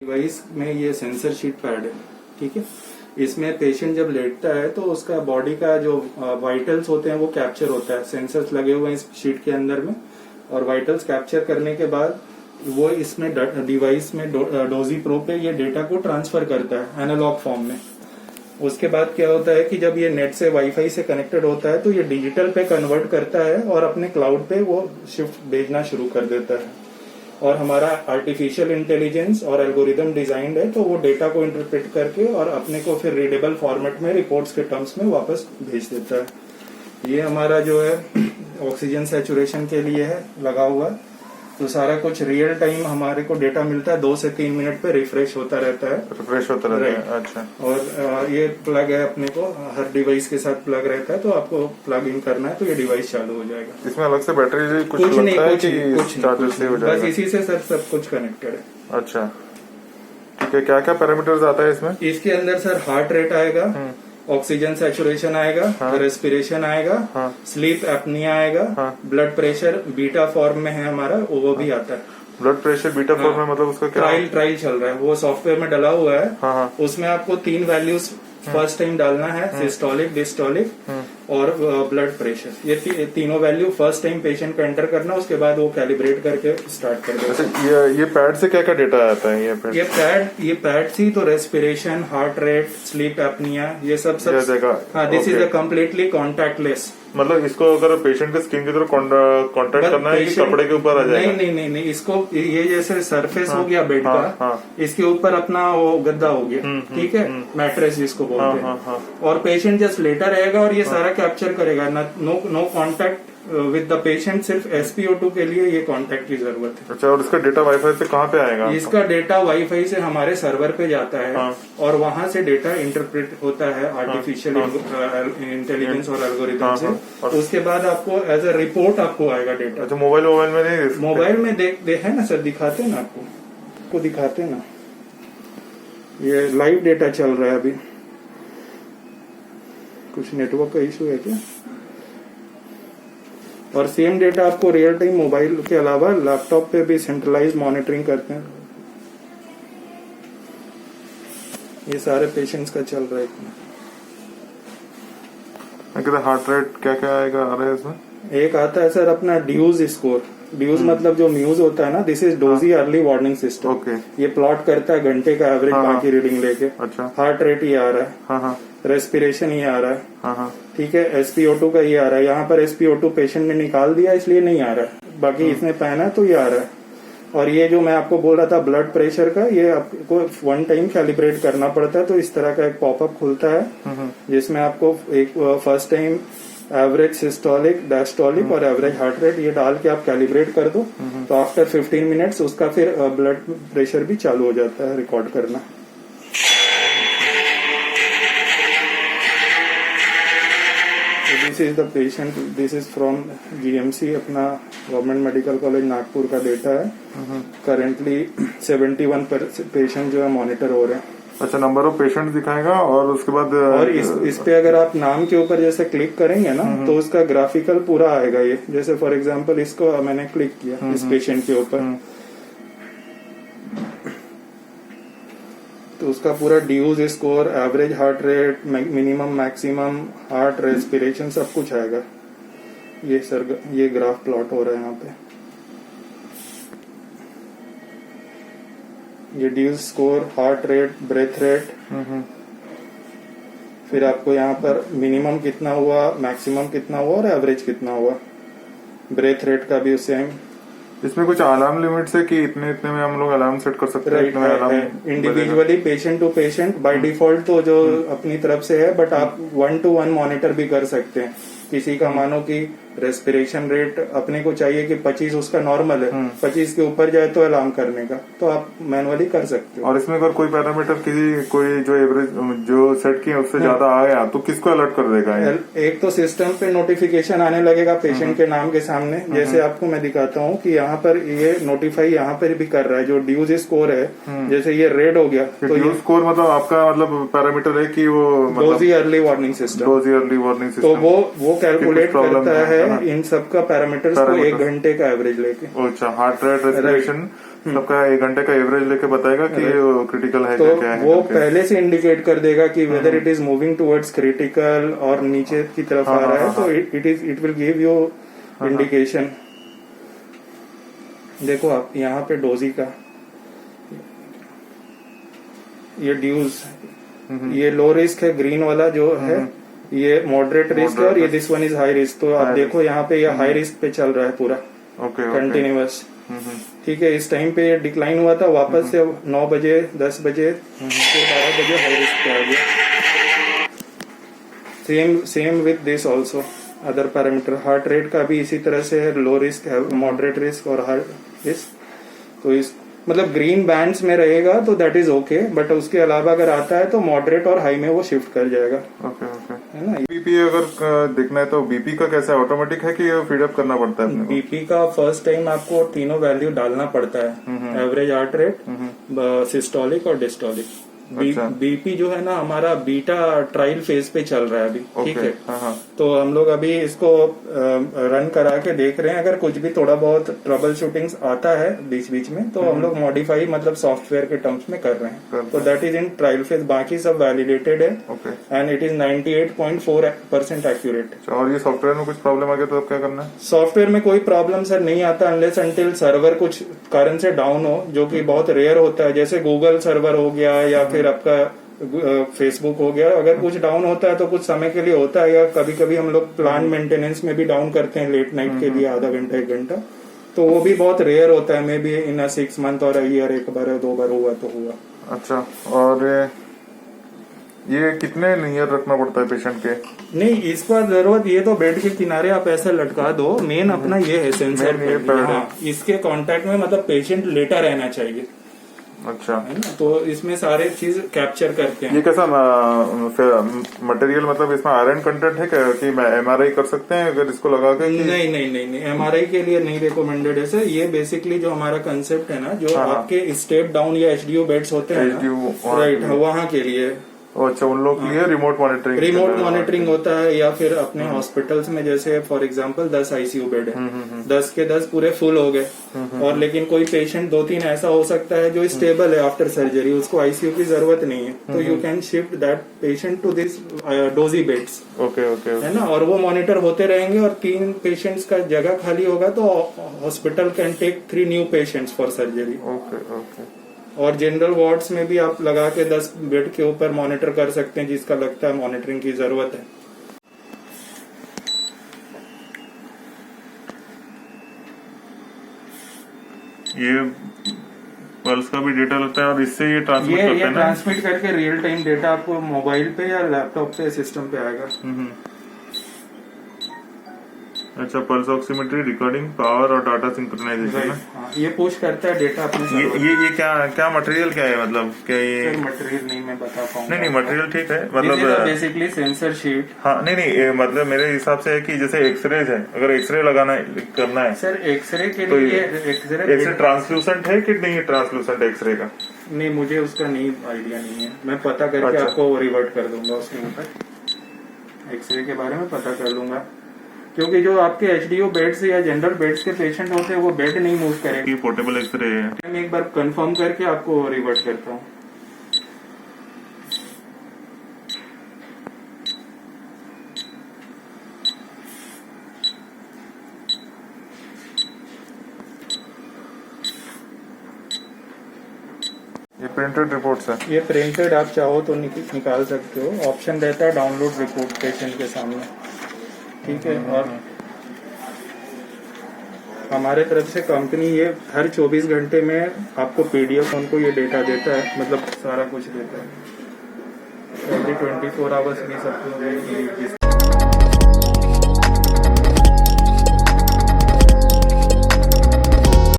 Device में ये sensor sheet pad है, ठीक है। इसमें पेशेंट जब लेटता है तो उसका बॉडी का जो वाइटल्स होते हैं वो कैप्चर होता है। सेंसर्स लगे हुए हैं इस शीट के अंदर में, और वाइटल्स कैप्चर करने के बाद वो इसमें डिवाइस में डोजी प्रो पे ये डेटा को ट्रांसफर करता है एनालॉग फॉर्म में। उसके बाद क्या होता है कि जब ये नेट से वाईफाई से कनेक्टेड होता है तो ये डिजिटल पे कन्वर्ट करता है और अपने क्लाउड पे वो शिफ्ट भेजना शुरू कर देता है। और हमारा आर्टिफिशियल इंटेलिजेंस और एल्गोरिदम डिजाइंड है, तो वो डेटा को इंटरप्रेट करके और अपने को फिर रीडेबल फॉर्मेट में रिपोर्ट्स के टर्म्स में वापस भेज देता है। ये हमारा जो है ऑक्सीजन सैचुरेशन के लिए है लगा हुआ, तो सारा कुछ रियल टाइम हमारे को डेटा मिलता है। 2 से 3 मिनट पे रिफ्रेश होता रहता है। अच्छा। और ये प्लग है, अपने को हर डिवाइस के साथ प्लग रहता है, तो आपको प्लग इन करना है तो ये डिवाइस चालू हो जाएगा। इसमें अलग से बैटरी कुछ नहीं, कुछ चार्जर से हो जाएगा? बस इसी से सर सब कुछ कनेक्टेड है। अच्छा, ठीक है। क्या क्या पैरामीटर्स आता है इसमें? इसके अंदर सर हार्ट रेट आएगा, ऑक्सीजन सैचुरेशन आएगा, रेस्पिरेशन आएगा, स्लीप एपनिया आएगा, ब्लड प्रेशर बीटा फॉर्म में है हमारा, वो भी आता है। ब्लड प्रेशर बीटा फॉर्म में मतलब उसका क्या? ट्रायल चल रहा है, वो सॉफ्टवेयर में डला हुआ है। उसमें आपको 3 वैल्यूज फर्स्ट टाइम डालना है, सिस्टोलिक, डिस्टोलिक और ब्लड प्रेशर। ये तीनों वैल्यू फर्स्ट टाइम पेशेंट को एंटर करना, उसके बाद वो कैलिब्रेट करके स्टार्ट कर देगा। अच्छा, ये पैड से क्या क्या डेटा आता है? ये पैड से तो respiration, heart rate, sleep apnoea, ये सब हाँ, this is a completely contactless. मतलब इसको अगर पेशेंट के स्किन की तरफ कांटेक्ट करना है कि कपड़े के ऊपर आ जाएगा? नहीं, इसको ये जैसे सरफेस हो गया बेड का, इसके ऊपर अपना वो गद्दा हो गया, ठीक है, मैट्रेस जिसको बोलते हैं। और पेशेंट जस्ट लेटा रहेगा और ये सारा कैप्चर करेगा। No contact with the patient, सिर्फ SpO2 के लिए ये कॉन्टैक्ट की जरूरत है। अच्छा, और इसका डेटा वाईफाई से कहाँ पे आएगा? इसका डेटा वाईफाई से हमारे सर्वर पे जाता है और वहां से डेटा इंटरप्रेट होता है आर्टिफिशियल इंटेलिजेंस और एल्गोरिथम से। उसके बाद आपको एज अ रिपोर्ट आपको आएगा डेटा। अच्छा, मोबाइल में नहीं? मोबाइल में है ना सर, दिखाते हैं ना आपको दिखाते हैं ना, ये लाइव डेटा चल रहा है अभी। कुछ नेटवर्क का इशू है क्या? और सेम डेटा आपको रियल टाइम मोबाइल के अलावा लैपटॉप पे भी सेंट्रलाइज मॉनिटरिंग करते हैं। ये सारे पेशेंट्स का चल रहा है इतना। हार्ट रेट क्या क्या आएगा आ रहा है इसमें? एक आता है सर अपना ड्यूज स्कोर। ड्यूज मतलब जो म्यूज होता है ना, this is doji early warning system. Okay. ये प्लॉट करता है घंटे का एवरेज बाकी रीडिंग लेके। अच्छा। हार्ट रेट ये आ रहा है, रेस्पिरेशन ये आ रहा है, ठीक है, SpO2 का ये आ रहा है। यहाँ पर SpO2 पेशेंट ने निकाल दिया इसलिए नहीं आ रहा है, बाकी इसने पहना है तो ये आ रहा है। और ये जो मैं आपको बोल रहा था ब्लड प्रेशर का, ये आपको 1 टाइम कैलिब्रेट करना पड़ता है। तो इस तरह का एक पॉपअप खुलता है जिसमें आपको एक first time average systolic, diastolic और एवरेज हार्ट रेट ये डाल के आप कैलिब्रेट कर दो, तो आफ्टर 15 मिनट्स उसका फिर ब्लड प्रेशर भी चालू हो जाता है रिकॉर्ड करना। This is the patient, this is from GMC, अपना गवर्नमेंट मेडिकल कॉलेज नागपुर का डेटा है। करेंटली 71 पेशेंट जो है मॉनिटर हो रहे हैं। अच्छा, नंबर ऑफ पेशेंट दिखाएगा और उसके बाद और इस पे अगर आप नाम के ऊपर जैसे क्लिक करेंगे ना, तो उसका ग्राफिकल पूरा आएगा। ये जैसे फॉर एग्जांपल इसको मैंने क्लिक किया इस पेशेंट के ऊपर, तो उसका पूरा dews score, average heart rate, minimum maximum, heart, respiration सब कुछ आएगा। ये सर ये ग्राफ प्लॉट हो रहा है यहाँ पे। ये dews score, heart rate, breath rate, फिर आपको यहाँ पर मिनिमम कितना हुआ, मैक्सिमम कितना हुआ और एवरेज कितना हुआ। ब्रेथ रेट का भी सेम। इसमें कुछ अलार्म लिमिट्स है कि इतने में हम लोग अलार्म सेट कर सकते हैं? Individually patient to patient by default तो जो अपनी तरफ से है, बट आप 1 to 1 मॉनिटर भी कर सकते हैं। किसी का मानो कि रेस्पिरेशन रेट अपने को चाहिए कि 25 उसका नॉर्मल है, 25 के ऊपर जाए तो अलार्म करने का, तो आप मैनुअली कर सकते हो। और इसमें अगर कोई पैरामीटर कोई जो एवरेज जो सेट किया उससे ज्यादा आया तो किसको अलर्ट कर देगा? एक तो सिस्टम पे नोटिफिकेशन आने लगेगा पेशेंट के नाम के सामने। जैसे आपको मैं दिखाता हूँ कि यहाँ पर ये नोटिफाई यहाँ पर भी कर रहा है। जो ड्यूज स्कोर है, जैसे ये रेड हो गया, तो ड्यूज स्कोर मतलब आपका मतलब पैरामीटर है कि वो डोजी अर्ली वार्निंग सिस्टम, तो वो कैलकुलेट करता है इन सब का पैरामीटर्स को 1 घंटे का एवरेज लेके। अच्छा, हार्ट रेट, रेस्पिरेशन, सबका 1 घंटे का एवरेज लेके बताएगा कि क्रिटिकल है तो क्या है वो करके। पहले से इंडिकेट कर देगा कि whether it is moving towards critical और नीचे की तरफ आ रहा है, तो it will give you indication. देखो आप यहाँ पे डोजी का ये ड्यूज, ये लो रिस्क है, ग्रीन वाला जो है ये मॉडरेट रिस्क है, और ये this one is high risk. तो आप देखो यहाँ पे ये हाई रिस्क पे चल रहा है पूरा कंटिन्यूअस। ठीक है, इस टाइम पे डिक्लाइन हुआ था, वापस से 9 बजे 10 बजे फिर 12 बजे हाई रिस्क पे आ गया। Same with this also other parameter. Heart rate का भी इसी तरह से है, लो रिस्क है, मॉडरेट रिस्क और हाई रिस्क। तो इस मतलब ग्रीन बैंड्स में रहेगा तो दैट इज ओके, बट उसके अलावा अगर आता है तो मॉडरेट और हाई में वो शिफ्ट कर जाएगा। Okay okay. है ना। बीपी अगर देखना है तो बीपी का कैसा है, ऑटोमेटिक है कि फीडअप करना पड़ता है अपने को? बीपी का फर्स्ट टाइम आपको तीनों वैल्यू डालना पड़ता है, एवरेज हार्ट रेट, सिस्टोलिक और डिस्टोलिक। बीपी जो है ना हमारा बीटा ट्रायल फेज पे चल रहा है अभी। ठीक है, तो हम लोग अभी इसको रन करा के देख रहे हैं। अगर कुछ भी थोड़ा बहुत ट्रबल शूटिंग्स आता है बीच बीच में तो हम लोग मॉडिफाई मतलब सॉफ्टवेयर के टर्म्स में कर रहे हैं। तो that is in trial phase, बाकी सब वैलिडेटेड है एंड इट इज 98.4% एक्यूरेट। और ये सॉफ्टवेयर में कुछ प्रॉब्लम आ गया तो अब क्या करना है? सॉफ्टवेयर में कोई प्रॉब्लम सर नहीं आता अनलेस अनटिल सर्वर कुछ कारण से डाउन हो, जो कि बहुत रेयर होता है। जैसे गूगल सर्वर हो गया या फिर आपका फेसबुक हो गया, अगर कुछ डाउन होता है तो कुछ समय के लिए होता है, या कभी कभी हम लोग प्लान मेंटेनेंस में भी डाउन करते हैं लेट नाइट के लिए आधा घंटा 1 घंटा, तो वो भी बहुत रेयर होता है। मे बी इन 6 मंथ और ईयर 1 बार 2 बार हुआ तो हुआ। अच्छा, और ये कितने नियर रखना पड़ता है पेशेंट के? नहीं, इसका जरूरत ये तो बेड के किनारे आप ऐसे लटका दो, मेन अपना ये है सेंसर। इसके कांटेक्ट में मतलब पेशेंट लेटा रहना चाहिए। अच्छा, है ना, तो इसमें सारे चीज कैप्चर करते हैं। ये कैसा मटेरियल, मतलब इसमें आयरन कंटेंट है क्या कि MRI कर सकते हैं अगर इसको लगा के? नहीं, MRI के लिए नहीं रिकमेंडेड है सर। ये बेसिकली जो हमारा कंसेप्ट है ना, जो आपके स्टेप डाउन या HDO बेड्स होते हैं ना, राइट, वहाँ के लिए। अच्छा, उन लोग के लिए रिमोट मॉनिटरिंग होता है, या फिर अपने हॉस्पिटल्स में जैसे फॉर एग्जांपल 10 ICU बेड है, 10 के 10 पूरे फुल हो गए, और लेकिन कोई पेशेंट 2-3 ऐसा हो सकता है जो स्टेबल है आफ्टर सर्जरी, उसको ICU की जरूरत नहीं है, तो you can shift that patient to this Dozee beds. Okay, है ना, और वो मॉनिटर होते रहेंगे, और 3 पेशेंट्स का जगह खाली होगा तो hospital can take 3 new patients for surgery. Okay. और जनरल वार्ड्स में भी आप लगा के 10 बेड के ऊपर मॉनिटर कर सकते हैं जिसका लगता है मॉनिटरिंग की जरूरत है। ये पल्स का भी डेटा लगता है और इससे ये ट्रांसमिट करते हैं ना? ट्रांसमिट करके रियल टाइम डेटा आपको मोबाइल पे या लैपटॉप पे सिस्टम पे आएगा। अच्छा, पल्स ऑक्सीमेट्री, रिकॉर्डिंग, पावर और डाटा सिंक्रोनाइजेशन। ये पुश करता है डेटा अपने। ये क्या मटेरियल क्या है, मतलब क्या ये? मटेरियल नहीं मैं बता पाऊंगा। नहीं, मटेरियल ठीक है, मतलब बेसिकली सेंसर शीट। हाँ, नहीं, मतलब मेरे हिसाब से है कि जैसे एक्सरेज है, अगर एक्सरे लगाना करना है सर, एक्सरे के लिए एक्सरे ट्रांसलूसेंट है कि नहीं है? ट्रांसलूसेंट एक्सरे का नहीं, मुझे उसका नहीं आइडिया नहीं है, मैं पता करके आपको रिवर्ट कर दूंगा उसके ऊपर। एक्सरे के बारे में पता कर लूंगा, क्योंकि जो आपके HDO बेड्स या जनरल बेड्स के पेशेंट होते हैं वो बेड नहीं मूव करेंगे। पोर्टेबल एक्सरे है। मैं एक बार कंफर्म करके आपको रिवर्ट करता हूँ। ये प्रिंटेड रिपोर्ट्स है? ये प्रिंटेड आप चाहो तो निकाल सकते हो, ऑप्शन रहता है डाउनलोड रिपोर्ट पेशेंट के सामने। ठीक है, और हमारे तरफ से कंपनी ये हर 24 घंटे में आपको PDF उनको ये डेटा देता है, मतलब सारा कुछ देता है। एवरी 24 आवर्स में सबको